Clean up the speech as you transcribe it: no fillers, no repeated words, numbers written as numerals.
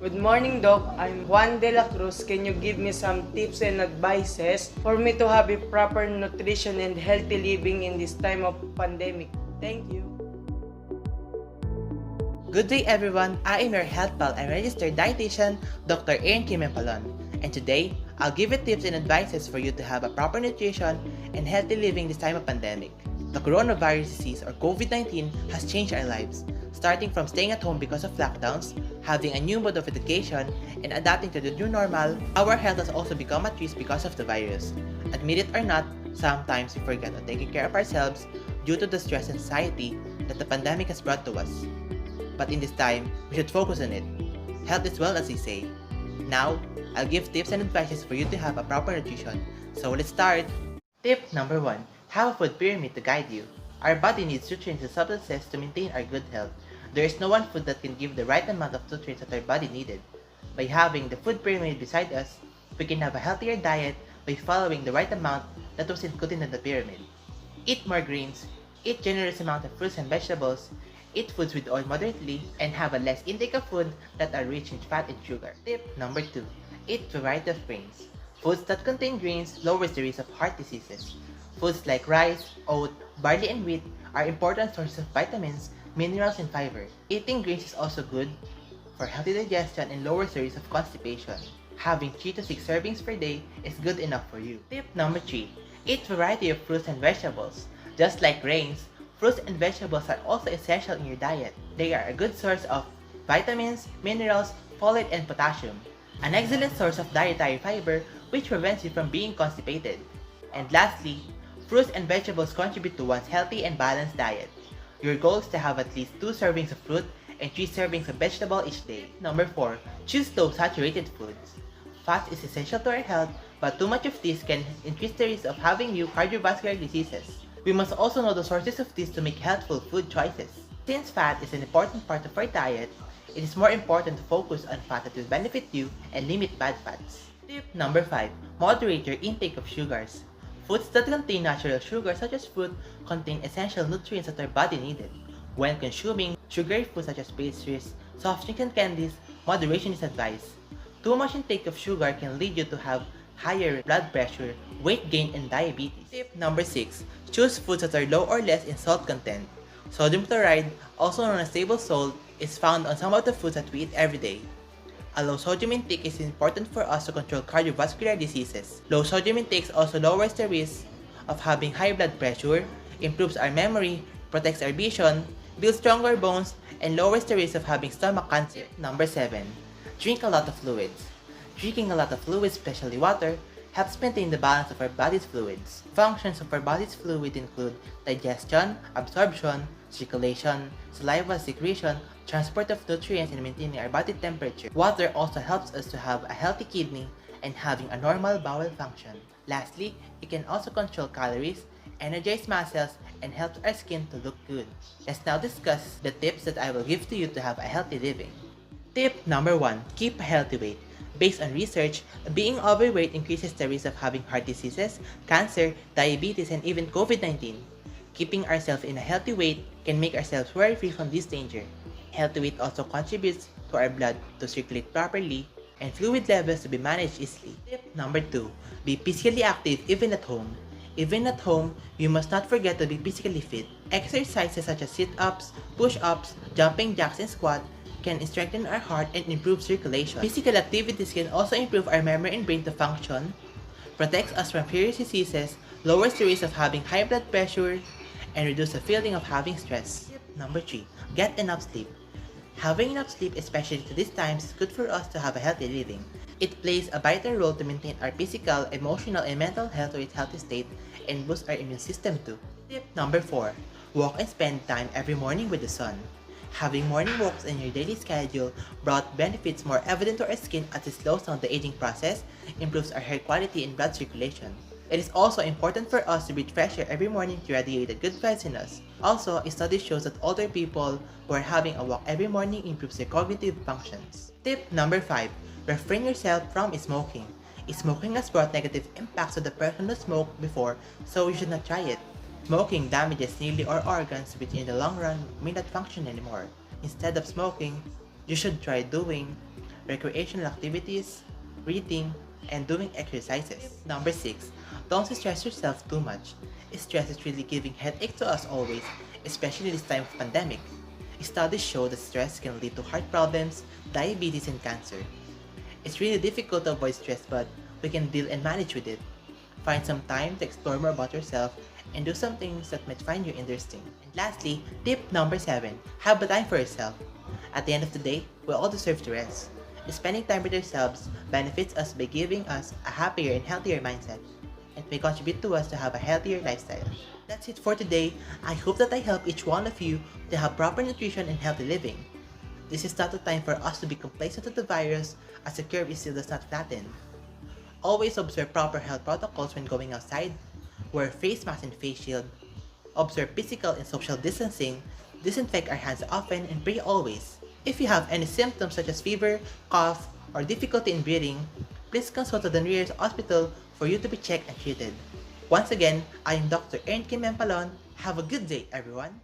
Good morning, Doc. I'm Juan de la Cruz. Can you give me some tips and advices for me to have a proper nutrition and healthy living in this time of pandemic? Thank you. Good day everyone, I am your health pal and registered dietitian, Dr. Palon. And today, I'll give you tips and advices for you to have a proper nutrition and healthy living this time of pandemic. The coronavirus disease or COVID-19 has changed our lives, starting from staying at home because of lockdowns, having a new mode of education, and adapting to the new normal. Our health has also become at risk because of the virus. Admit it or not, sometimes we forget on taking care of ourselves due to the stress and anxiety that the pandemic has brought to us. But in this time, we should focus on it. Health is well, as they say. Now, I'll give tips and advices for you to have a proper nutrition. So let's start! Tip number 1. Have a food pyramid to guide you. Our body needs nutrients and substances to maintain our good health. There is no one food that can give the right amount of nutrients that our body needed. By having the food pyramid beside us, we can have a healthier diet by following the right amount that was included in the pyramid. Eat more greens, eat generous amount of fruits and vegetables, eat foods with oil moderately, and have a less intake of food that are rich in fat and sugar. Tip number 2. Eat variety of grains. Foods that contain grains lowers the risk of heart diseases. Foods like rice, oat, barley, and wheat are important sources of vitamins, minerals, and fiber. Eating grains is also good for healthy digestion and lowers the risk of constipation. Having 3 to 6 servings per day is good enough for you. Tip number 3. Eat variety of fruits and vegetables. Just like grains, fruits and vegetables are also essential in your diet. They are a good source of vitamins, minerals, folate, and potassium. An excellent source of dietary fiber which prevents you from being constipated. And lastly, fruits and vegetables contribute to one's healthy and balanced diet. Your goal is to have at least 2 servings of fruit and 3 servings of vegetable each day. Number 4. Choose low saturated foods. Fat is essential to our health, but too much of this can increase the risk of having new cardiovascular diseases. We must also know the sources of this to make healthful food choices. Since fat is an important part of our diet, it is more important to focus on fat that will benefit you and limit bad fats. Tip number 5. Moderate your intake of sugars. Foods that contain natural sugar such as fruit contain essential nutrients that our body needed. When consuming sugary foods such as pastries, soft drinks, and candies, moderation is advised. Too much intake of sugar can lead you to have higher blood pressure, weight gain, and diabetes. Tip number 6. Choose foods that are low or less in salt content. Sodium chloride, also known as table salt, is found on some of the foods that we eat every day. A low sodium intake is important for us to control cardiovascular diseases. Low sodium intake also lowers the risk of having high blood pressure, improves our memory, protects our vision, builds stronger bones, and lowers the risk of having stomach cancer. Number 7. Drink a lot of fluids. Drinking a lot of fluids, especially water, helps maintain the balance of our body's fluids. Functions of our body's fluid include digestion, absorption, circulation, saliva secretion, transport of nutrients, and maintaining our body temperature. Water also helps us to have a healthy kidney and having a normal bowel function. Lastly, it can also control calories, energize muscles, and helps our skin to look good. Let's now discuss the tips that I will give to you to have a healthy living. Tip number 1. Keep a healthy weight. Based on research, being overweight increases the risk of having heart diseases, cancer, diabetes, and even COVID-19. Keeping ourselves in a healthy weight can make ourselves worry-free from this danger. Healthy weight also contributes to our blood to circulate properly and fluid levels to be managed easily. Tip number 2. Be physically active even at home. Even at home, you must not forget to be physically fit. Exercises such as sit-ups, push-ups, jumping jacks, and squat can strengthen our heart and improve circulation. Physical activities can also improve our memory and brain to function, protects us from serious diseases, lowers the risk of having high blood pressure, and reduce the feeling of having stress. Tip number 3. Get enough sleep. Having enough sleep, especially to these times, is good for us to have a healthy living. It plays a vital role to maintain our physical, emotional, and mental health to its healthy state and boost our immune system too. Tip number 4. Walk and spend time every morning with the sun. Having morning walks in your daily schedule brought benefits more evident to our skin as it slows down the aging process, improves our hair quality and blood circulation. It is also important for us to breathe fresh air every morning to radiate the good vibes in us. Also, a study shows that older people who are having a walk every morning improves their cognitive functions. Tip number 5. Refrain yourself from smoking. Smoking has brought negative impacts to the person who smoked before, so you should not try it. Smoking damages nearly all organs which in the long run may not function anymore. Instead of smoking, you should try doing recreational activities, reading, and doing exercises. Number 6. Don't stress yourself too much. Stress is really giving headache to us always, especially this time of pandemic. Studies show that stress can lead to heart problems, diabetes, and cancer. It's really difficult to avoid stress, but we can deal and manage with it. Find some time to explore more about yourself and do some things that might find you interesting. And lastly, tip number 7. Have a time for yourself. At the end of the day, we all deserve to rest. Spending time with ourselves benefits us by giving us a happier and healthier mindset, and may contribute to us to have a healthier lifestyle. That's it for today. I hope that I help each one of you to have proper nutrition and healthy living. This is not a time for us to be complacent to the virus, as the curve still does not flatten. Always observe proper health protocols when going outside. Wear face mask and face shield. Observe physical and social distancing. Disinfect our hands often and pray always. If you have any symptoms such as fever, cough, or difficulty in breathing, please consult the nearest hospital for you to be checked and treated. Once again, I am Dr. Palon. Have a good day, everyone.